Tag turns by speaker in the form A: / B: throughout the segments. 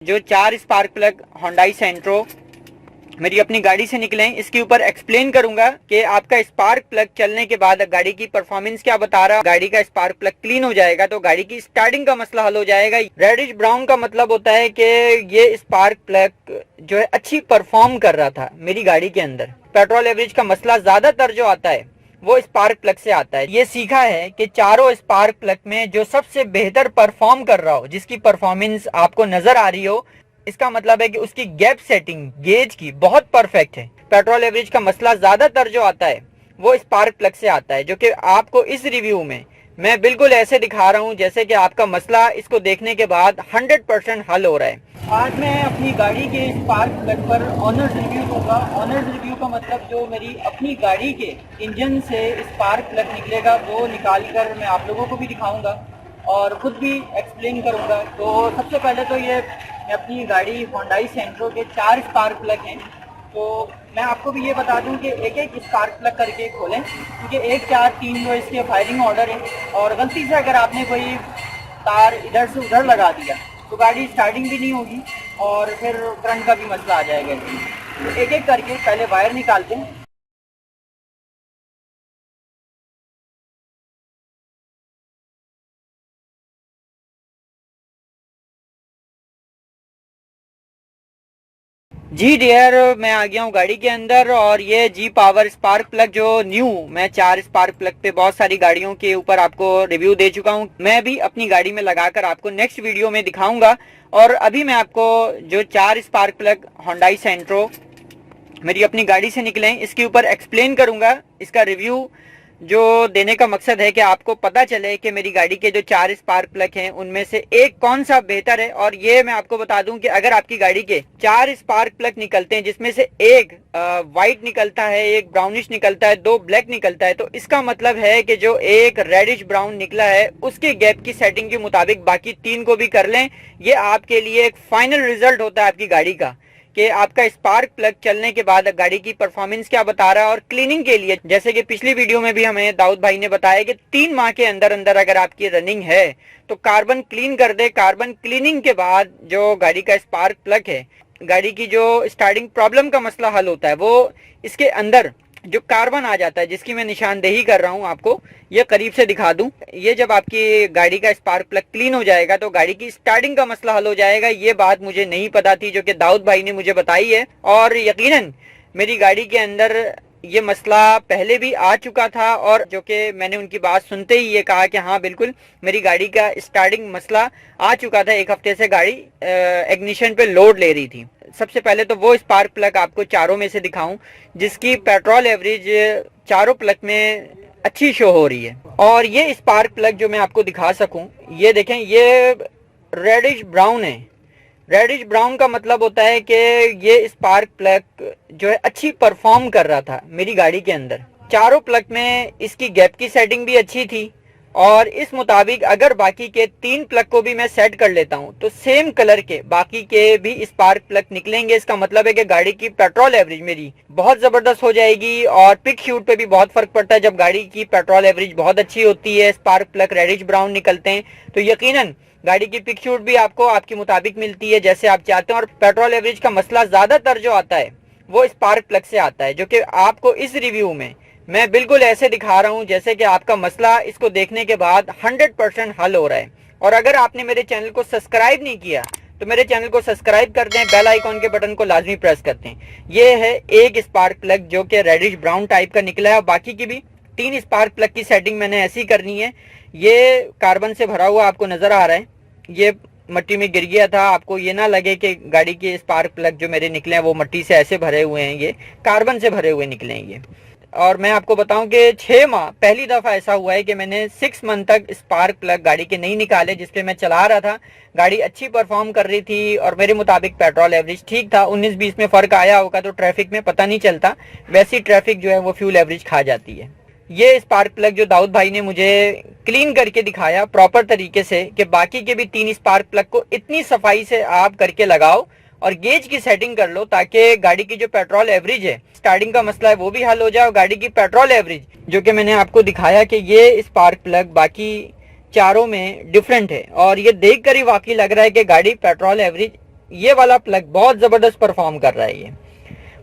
A: जो 4 spark plug Hyundai Santro मेरी अपनी गाड़ी से निकले हैं, इसके ऊपर एक्सप्लेन करूंगा कि आपका स्पार्क प्लग चलने के बाद गाड़ी की परफॉर्मेंस क्या बता रहा है। गाड़ी का स्पार्क प्लग क्लीन हो जाएगा तो गाड़ी की स्टार्टिंग का मसला हल हो जाएगा। रेडिश ब्राउन का मतलब होता है कि ये स्पार्क प्लग जो है अच्छी परफॉर्म कर रहा था मेरी गाड़ी के अंदर। पेट्रोल एवरेज का मसला ज्यादातर जो आता है वो स्पार्क प्लग से आता है। ये सीखा है कि चारों स्पार्क प्लग में जो सबसे बेहतर परफॉर्म कर रहा हो, जिसकी परफॉर्मेंस आपको नजर आ रही हो, इसका मतलब है कि उसकी गैप सेटिंग गेज की बहुत परफेक्ट है। पेट्रोल एवरेज का मसला ज्यादातर जो आता है वो स्पार्क प्लग से आता है, जो कि आपको इस रिव्यू में मैं बिल्कुल ऐसे दिखा रहा हूं जैसे कि आपका मसला इसको देखने के बाद 100% हल हो रहा है। आज मैं अपनी गाड़ी के स्पार्क प्लग पर ऑनर्स रिव्यू दूंगा। ऑनर्स रिव्यू का मतलब जो मेरी अपनी गाड़ी के इंजन से स्पार्क प्लग निकलेगा वो निकाल कर मैं आप लोगों को भी दिखाऊंगा और खुद भी एक्सप्लेन करूंगा। तो सबसे पहले तो ये अपनी गाड़ी Hyundai Santro के 4 स्पार्क प्लग हैं, तो मैं आपको भी ये बता दूं कि एक एक स्पार्क प्लग करके खोलें, क्योंकि 1 4 3 जो इसके फायरिंग ऑर्डर है, और गलती से अगर आपने कोई तार इधर से उधर लगा दिया तो गाड़ी स्टार्टिंग भी नहीं होगी और फिर करंट का भी मसला आ जाएगा। तो एक एक करके पहले वायर निकालते हैं। जी डियर, मैं आ गया हूँ गाड़ी के अंदर और ये जी पावर स्पार्क प्लग जो न्यू मैं 4 स्पार्क प्लग पे बहुत सारी गाड़ियों के ऊपर आपको रिव्यू दे चुका हूँ। मैं भी अपनी गाड़ी में लगाकर आपको नेक्स्ट वीडियो में दिखाऊंगा। और अभी मैं आपको जो 4 स्पार्क प्लग Hyundai Santro मेरी अपनी गाड़ी से निकले हैं, इसके ऊपर एक्सप्लेन करूंगा। इसका रिव्यू जो देने का मकसद है कि आपको पता चले कि मेरी गाड़ी के जो 4 स्पार्क प्लग हैं उनमें से एक कौन सा बेहतर है। और ये मैं आपको बता दूं कि अगर आपकी गाड़ी के 4 स्पार्क प्लग निकलते हैं, जिसमें से एक वाइट निकलता है, एक ब्राउनिश निकलता है, 2 ब्लैक निकलता है, तो इसका मतलब है कि जो एक रेडिश ब्राउन निकला है उसके गैप की सेटिंग के मुताबिक बाकी 3 को भी कर लें। ये आपके लिए एक फाइनल रिजल्ट होता है आपकी गाड़ी का कि आपका स्पार्क प्लग चलने के बाद गाड़ी की परफॉर्मेंस क्या बता रहा है। और क्लीनिंग के लिए, जैसे कि पिछली वीडियो में भी हमें दाऊद भाई ने बताया कि 3 माह के अंदर अंदर अगर आपकी रनिंग है तो कार्बन क्लीन कर दे। कार्बन क्लीनिंग के बाद जो गाड़ी का स्पार्क प्लग है, गाड़ी की जो स्टार्टिंग प्रॉब्लम का मसला हल होता है, वो इसके अंदर जो कार्बन आ जाता है, जिसकी मैं निशानदेही कर रहा हूं आपको, ये करीब से दिखा दूं। ये जब आपकी गाड़ी का स्पार्क प्लग क्लीन हो जाएगा तो गाड़ी की स्टार्टिंग का मसला हल हो जाएगा। ये बात मुझे नहीं पता थी, जो कि दाऊद भाई ने मुझे बताई है। और यकीनन मेरी गाड़ी के अंदर ये मसला पहले भी आ चुका था, और जो कि मैंने उनकी बात सुनते ही ये कहा कि हाँ बिल्कुल मेरी गाड़ी का स्टार्टिंग मसला आ चुका था। 1 हफ्ते से गाड़ी इग्निशन पे लोड ले रही थी। सबसे पहले तो वो स्पार्क प्लग आपको चारों में से दिखाऊं जिसकी पेट्रोल एवरेज चारों प्लग में अच्छी शो हो रही है। और ये स्पार्क प्लग जो मैं आपको दिखा सकूं, ये देखें, ये रेडिश ब्राउन है। रेडिश ब्राउन का मतलब होता है कि ये स्पार्क प्लग जो है अच्छी परफॉर्म कर रहा था मेरी गाड़ी के अंदर। चारों प्लग में इसकी गैप की सेटिंग भी अच्छी थी, और इस मुताबिक अगर बाकी के 3 प्लग को भी मैं सेट कर लेता हूं तो सेम कलर के बाकी के भी स्पार्क प्लग निकलेंगे। इसका मतलब है कि गाड़ी की पेट्रोल एवरेज मेरी बहुत जबरदस्त हो जाएगी। और पिक शूट पे भी बहुत फर्क पड़ता है। जब गाड़ी की पेट्रोल एवरेज बहुत अच्छी होती है, स्पार्क प्लग रेडिश ब्राउन निकलते हैं, तो यकीनन गाड़ी की पिक शूट भी आपको आपके मुताबिक मिलती है जैसे आप चाहते हैं। और पेट्रोल एवरेज का मसला ज्यादातर जो आता है वो स्पार्क प्लग से आता है, जो कि आपको इस रिव्यू में मैं बिल्कुल ऐसे दिखा रहा हूं जैसे कि आपका मसला इसको देखने के बाद 100% हल हो रहा है। और अगर आपने मेरे चैनल को सब्सक्राइब नहीं किया तो मेरे चैनल को सब्सक्राइब कर दें, बेल आइकॉन के बटन को लाजमी प्रेस करते हैं। ये है एक स्पार्क प्लग जो कि रेडिश ब्राउन टाइप का निकला है, और बाकी की भी 3 स्पार्क प्लग की सेटिंग मैंने ऐसी करनी है। ये कार्बन से भरा हुआ आपको नजर आ रहा है, ये मट्टी में गिर गया था। आपको ये ना लगे कि गाड़ी के स्पार्क प्लग जो मेरे निकले हैं वो मट्टी से ऐसे भरे हुए हैं, ये कार्बन से भरे हुए निकले हैं ये। और मैं आपको बताऊं कि 6 माह पहली दफा ऐसा हुआ है कि मैंने 6 मंथ तक स्पार्क प्लग गाड़ी के नहीं निकाले, जिसपे मैं चला रहा था। गाड़ी अच्छी परफॉर्म कर रही थी और मेरे मुताबिक पेट्रोल एवरेज ठीक था। 19-20 में फर्क आया होगा तो ट्रैफिक में पता नहीं चलता, वैसी ट्रैफिक जो है वो फ्यूल एवरेज खा जाती है। ये स्पार्क प्लग जो दाऊद भाई ने मुझे क्लीन करके दिखाया प्रॉपर तरीके से कि बाकी के भी 3 स्पार्क प्लग को इतनी सफाई से आप करके लगाओ और गेज की सेटिंग कर लो, ताकि गाड़ी की जो पेट्रोल एवरेज है, स्टार्टिंग का मसला है, वो भी हल हो जाए। और गाड़ी की पेट्रोल एवरेज जो कि मैंने आपको दिखाया कि ये स्पार्क प्लग बाकी चारों में डिफरेंट है, और ये देख कर ही वाकई लग रहा है कि गाड़ी पेट्रोल एवरेज ये वाला प्लग बहुत ज़बरदस्त परफॉर्म कर रहा है ये।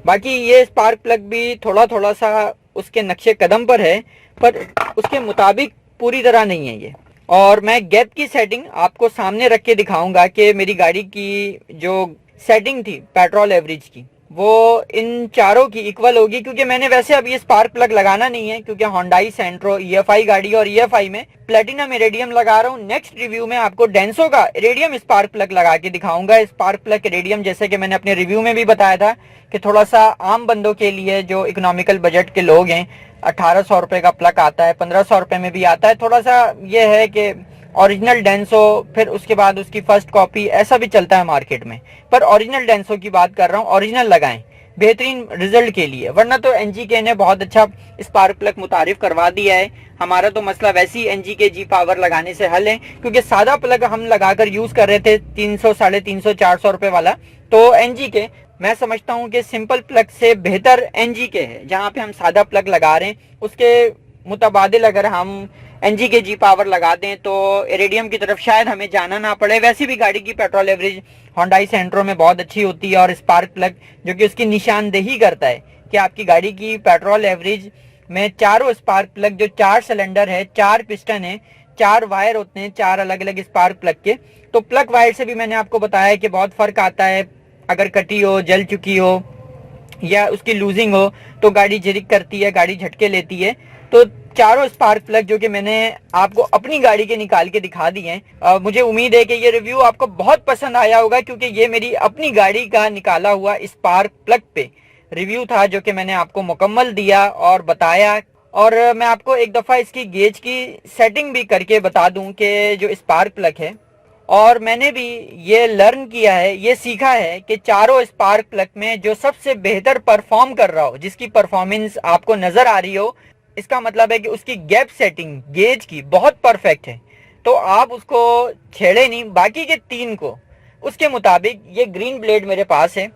A: बाकी ये स्पार्क प्लग भी थोड़ा थोड़ा सा उसके नक्शे कदम पर है, पर उसके मुताबिक पूरी तरह नहीं है ये। और मैं गैप की सेटिंग आपको सामने रख के दिखाऊंगा कि मेरी गाड़ी की जो सेटिंग थी पेट्रोल एवरेज की, वो इन चारों की इक्वल होगी। क्योंकि मैंने वैसे अब ये स्पार्क प्लग लगाना नहीं है, क्योंकि होंडाई सेंट्रो EFI गाड़ी और EFI में प्लेटिनम इरेडियम लगा रहा हूँ। नेक्स्ट रिव्यू में आपको डेंसो का इरेडियम स्पार्क प्लग लगा के दिखाऊंगा। स्पार्क प्लग इरेडियम जैसे कि मैंने अपने रिव्यू में भी बताया था कि थोड़ा सा आम बंदों के लिए, जो इकोनॉमिकल बजट के लोग हैं, 1800 रुपए का प्लग आता है, 1500 रुपए में भी आता है। थोड़ा सा ये है कि ओरिजिनल डेंसो, फिर उसके बाद उसकी फर्स्ट कॉपी, ऐसा भी चलता है मार्केट में। पर ओरिजिनल डेंसो की बात कर रहा हूँ, ओरिजिनल लगाएं बेहतरीन रिजल्ट के लिए। वरना तो NGK ने बहुत अच्छा स्पार्क प्लग मुतारिफ करवा दिया है। हमारा तो मसला वैसे ही NGK G पावर लगाने से हल है, क्योंकि सादा प्लग हम लगाकर यूज कर रहे थे 300, 350, 400 रुपए वाला। तो NGK, मैं समझता हूँ कि सिंपल प्लग से बेहतर NGK है। जहाँ पे हम सादा प्लग लगा रहे हैं, उसके मुतबादिल अगर हम NGK G पावर लगा दें तो इरेडियम की तरफ शायद हमें जाना ना पड़े। वैसे भी गाड़ी की पेट्रोल एवरेज होंडाई सेंट्रो में बहुत अच्छी होती है, और स्पार्क प्लग जो कि उसकी निशानदेही करता है कि आपकी गाड़ी की पेट्रोल एवरेज में चारों स्पार्क प्लग, जो 4 सिलेंडर है, 4 पिस्टन है, 4 वायर होते हैं, 4 अलग अलग स्पार्क प्लग के। तो प्लग वायर से भी मैंने आपको बताया कि बहुत फर्क आता है। अगर कटी हो, जल चुकी हो या उसकी लूजिंग हो तो गाड़ी झिरिक करती है, गाड़ी झटके लेती है। तो चारों स्पार्क प्लग जो कि मैंने आपको अपनी गाड़ी के निकाल के दिखा दिए हैं। मुझे उम्मीद है कि ये रिव्यू आपको बहुत पसंद आया होगा, क्योंकि ये मेरी अपनी गाड़ी का निकाला हुआ स्पार्क प्लग पे रिव्यू था, जो कि मैंने आपको मुकम्मल दिया और बताया। और मैं आपको एक दफ़ा इसकी गेज की सेटिंग भी करके बता दूं कि जो स्पार्क प्लग है, और मैंने भी ये लर्न किया है, ये सीखा है कि चारों स्पार्क प्लग में जो सबसे बेहतर परफॉर्म कर रहा हो, जिसकी परफॉर्मेंस आपको नजर आ रही हो, इसका मतलब है कि उसकी गैप सेटिंग गेज की बहुत परफेक्ट है। तो आप उसको छेड़े नहीं, बाकी के 3 को उसके मुताबिक, ये ग्रीन ब्लेड मेरे पास है,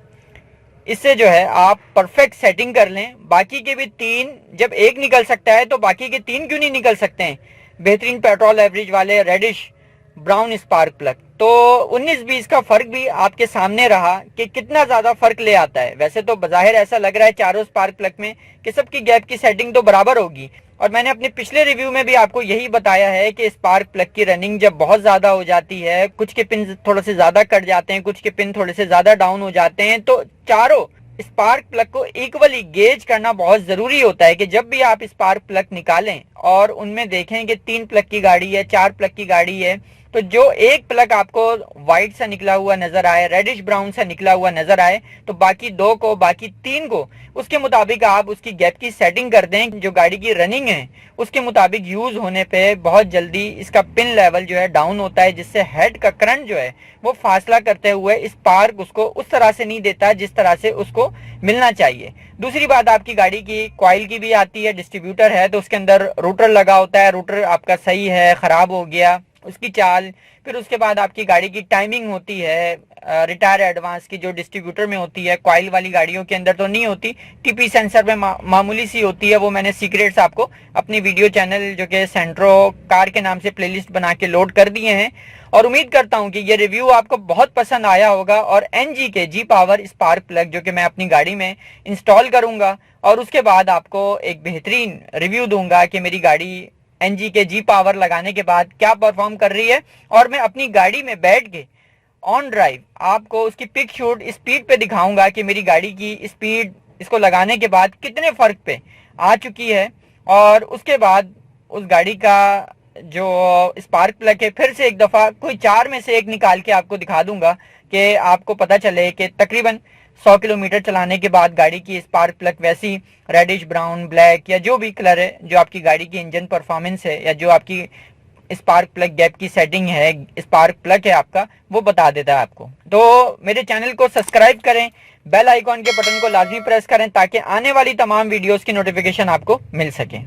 A: इससे जो है आप परफेक्ट सेटिंग कर लें। बाकी के भी 3, जब एक निकल सकता है तो बाकी के 3 क्यों नहीं निकल सकते हैं बेहतरीन पेट्रोल एवरेज वाले रेडिश ब्राउन स्पार्क प्लग। तो 19-20 का फर्क भी आपके सामने रहा कि कितना ज्यादा फर्क ले आता है। वैसे तो बजाहिर ऐसा लग रहा है चारों स्पार्क प्लग में कि सबकी गैप की सेटिंग तो बराबर होगी, और मैंने अपने पिछले रिव्यू में भी आपको यही बताया है कि स्पार्क प्लग की रनिंग जब बहुत ज्यादा हो जाती है, कुछ के पिन थोड़े से ज्यादा कट जाते हैं, कुछ के पिन थोड़े से ज्यादा डाउन हो जाते हैं, तो चारों स्पार्क प्लग को इक्वली गेज करना बहुत जरूरी होता है। कि जब भी आप स्पार्क प्लग निकालें और उनमें देखें कि 3 प्लग की गाड़ी है, 4 प्लग की गाड़ी है, तो जो एक प्लग आपको व्हाइट सा निकला हुआ नजर आए, रेडिश ब्राउन सा निकला हुआ नजर आए, तो बाकी 2 को, बाकी 3 को उसके मुताबिक आप उसकी गैप की सेटिंग कर दें। जो गाड़ी की रनिंग है उसके मुताबिक यूज होने पे बहुत जल्दी इसका पिन लेवल जो है डाउन होता है, जिससे हेड का करंट जो है वो फासला करते हुए स्पार्क उसको उस तरह से नहीं देता जिस तरह से उसको मिलना चाहिए। दूसरी बात, आपकी गाड़ी की कॉइल की भी आती है, डिस्ट्रीब्यूटर है तो उसके अंदर रूटर लगा होता है, रूटर आपका सही है, खराब हो गया, उसकी चाल। फिर उसके बाद आपकी गाड़ी की टाइमिंग होती है रिटायर एडवांस की, जो डिस्ट्रीब्यूटर में होती है, कॉइल वाली गाड़ियों के अंदर तो नहीं होती, TP सेंसर में मामूली सी होती है। वो मैंने सीक्रेट्स आपको अपनी वीडियो चैनल जो कि सेंट्रो कार के नाम से प्लेलिस्ट बना के लोड कर दिए हैं। और उम्मीद करता हूं कि ये रिव्यू आपको बहुत पसंद आया होगा। और NGK G power spark plug जो कि मैं अपनी गाड़ी में इंस्टॉल करूंगा, और उसके बाद आपको एक बेहतरीन रिव्यू दूंगा कि मेरी गाड़ी NGK G पावर लगाने के बाद क्या परफॉर्म कर रही है। और मैं अपनी गाड़ी में बैठ के ऑन ड्राइव आपको उसकी पिक शूट स्पीड पे दिखाऊंगा कि मेरी गाड़ी की स्पीड इसको लगाने के बाद कितने फर्क पे आ चुकी है। और उसके बाद उस गाड़ी का जो स्पार्क प्लग है, फिर से एक दफा कोई 4 में से एक निकाल के आपको दिखा दूंगा कि आपको पता चले कि तकरीबन 100 किलोमीटर चलाने के बाद गाड़ी की स्पार्क प्लग वैसी रेडिश ब्राउन, ब्लैक या जो भी कलर है जो आपकी गाड़ी की इंजन परफॉर्मेंस है, या जो आपकी स्पार्क प्लग गैप की सेटिंग है, स्पार्क प्लग है आपका, वो बता देता है आपको। तो मेरे चैनल को सब्सक्राइब करें, बेल आइकॉन के बटन को लाजमी प्रेस करें ताकि आने वाली तमाम वीडियोस की नोटिफिकेशन आपको मिल सके।